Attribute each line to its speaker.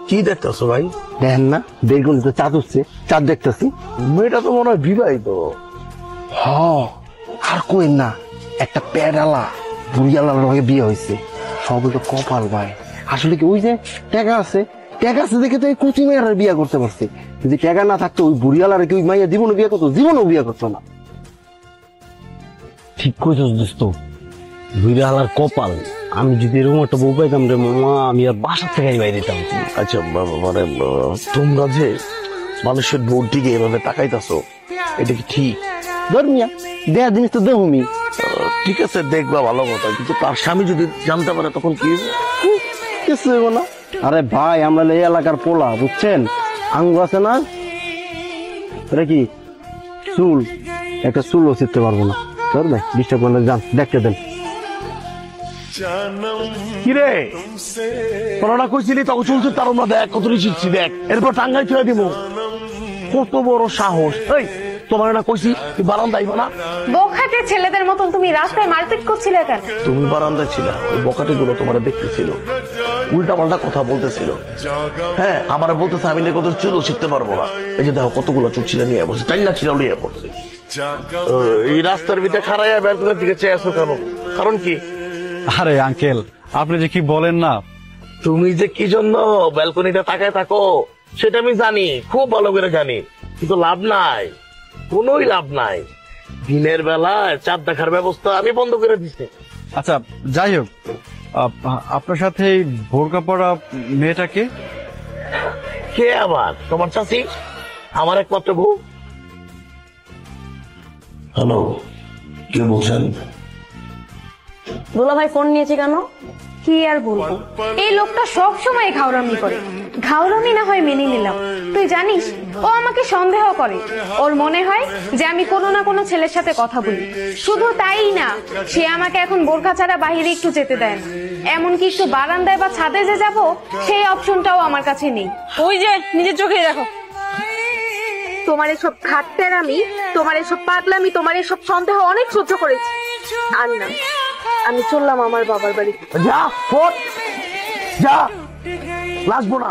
Speaker 1: কি দেখতেছো ভাই?
Speaker 2: দেখেন না বেগুন তো চাঁদ উঠছে, চাঁদ দেখতেছি।
Speaker 1: মেয়েটা তো মনে হয় বিবাহিত।
Speaker 2: হ, আর কোয়েন না, একটা প্যাডালা বুড়িয়ালার লগে বিয়ে হয়েছে। সব তো কপাল ভাই। আসলে কি ওই যে টাকা আছে, টাকা আছে দেখে তো এই কুচি মেয়েরা বিয়ে করতে পারছে। যদি টাকা না থাকতো ওই বুড়িয়ালার কি ওই মাইয়া জীবনও বিয়ে করতো? জীবনও বিয়ে করতো না।
Speaker 3: ঠিক কইছস দোস্ত, বুড়িয়ালার কপাল। আমি যদি এরকম একটা বউ পাইতাম রে মামা, আমি আর বাসা থেকে বাইরে দিতাম।
Speaker 1: আচ্ছা মানে তোমরা যে মানুষের বোন দিকে এভাবে তাকাইতেছো, এটা কি ঠিক?
Speaker 2: ধর্মিয়া দেয়া জিনিস তো দেহমি।
Speaker 1: ঠিক আছে, দেখবা ভালো কথা, কিন্তু তার স্বামী যদি জানতে পারে তখন কি হবে?
Speaker 2: কিছু হইব না। আরে ভাই আমরা এই এলাকার পোলা, বুঝছেন? আঙ্গুর আছে না, এটা কি চুল, একটা চুলও ছিটতে পারবো না। ধরবে ডিস্টার্ব করলে যান, দেখতে দেন।
Speaker 1: কিরে তোরা কইছিলি তখন চলছে, তার আমরা দেখ কত শিখছি, দেখ এরপর টাঙ্গাই ছেড়ে দিব। কত বড় সাহস! এই তোমার না কইছি তুই বারান্দায় না?
Speaker 4: বখাটে ছেলেদের মতন তুমি রাস্তায় মারপিট করছিলে কেন?
Speaker 1: তুমি বারান্দায় ছিল, ওই বকাটি গুলো তোমার দেখতেছিল, উল্টা পাল্টা কথা বলতেছিল। হ্যাঁ, আমার বলতেছে আমি কত চুলও শিখতে পারবো না। এই যে দেখো কতগুলো চুল ছিল নিয়ে বসে, তাই না ছিল নিয়ে পড়ছে। এই রাস্তার ভিতরে খাড়াইয়া ব্যালকনির দিকে চেয়ে আসো কেন? কারণ কি?
Speaker 5: আরে আঙ্কেল, আপনি যে কি বলেন না।
Speaker 1: তুমি যে কি জন্য ব্যালকনিটা তাকায় থাকো সেটা আমি জানি, খুব ভালো করে জানি, কিন্তু লাভ নাই, কোনোই লাভ নাই। দিনের বেলায় চাঁদ দেখার ব্যবস্থা আমি বন্ধ করে দিচ্ছি।
Speaker 5: আচ্ছা যাই হোক, আপনার সাথে এই বোরকা পরা মেয়েটাকে?
Speaker 1: কে আবার? তোমার চাচি, আমার একমাত্র বউ। হ্যালো, কে বলছেন?
Speaker 4: দুলা ভাই ফোন নিয়েছে কেন? কি আর বলবো, এই লোকটা সব সময় ঘাউরামি করে। ঘাউরামি না হয় মেনে নিলাম, তুই জানিস ও আমাকে সন্দেহ করে। ওর মনে হয় যে আমি কোনো না কোনো ছেলের সাথে কথা বলি। শুধু তাই না, সে আমাকে এখন বোরকা ছাড়া বাহিরে একটু যেতে দেয় না। এমনকি একটু বারান্দায় বা ছাদে যে যাব, সেই অপশনটাও আমার কাছে নেই।
Speaker 6: ওই যে নিজের চোখে দেখো।
Speaker 4: তোমার এসব খাট্টেরামি, তোমার এসব পাগলামি, তোমার এসব সন্দেহ অনেক সহ্য করেছি। আর না, আমি চললাম আমার বাবার বাড়ি।
Speaker 1: যা, যা, লাগবো না।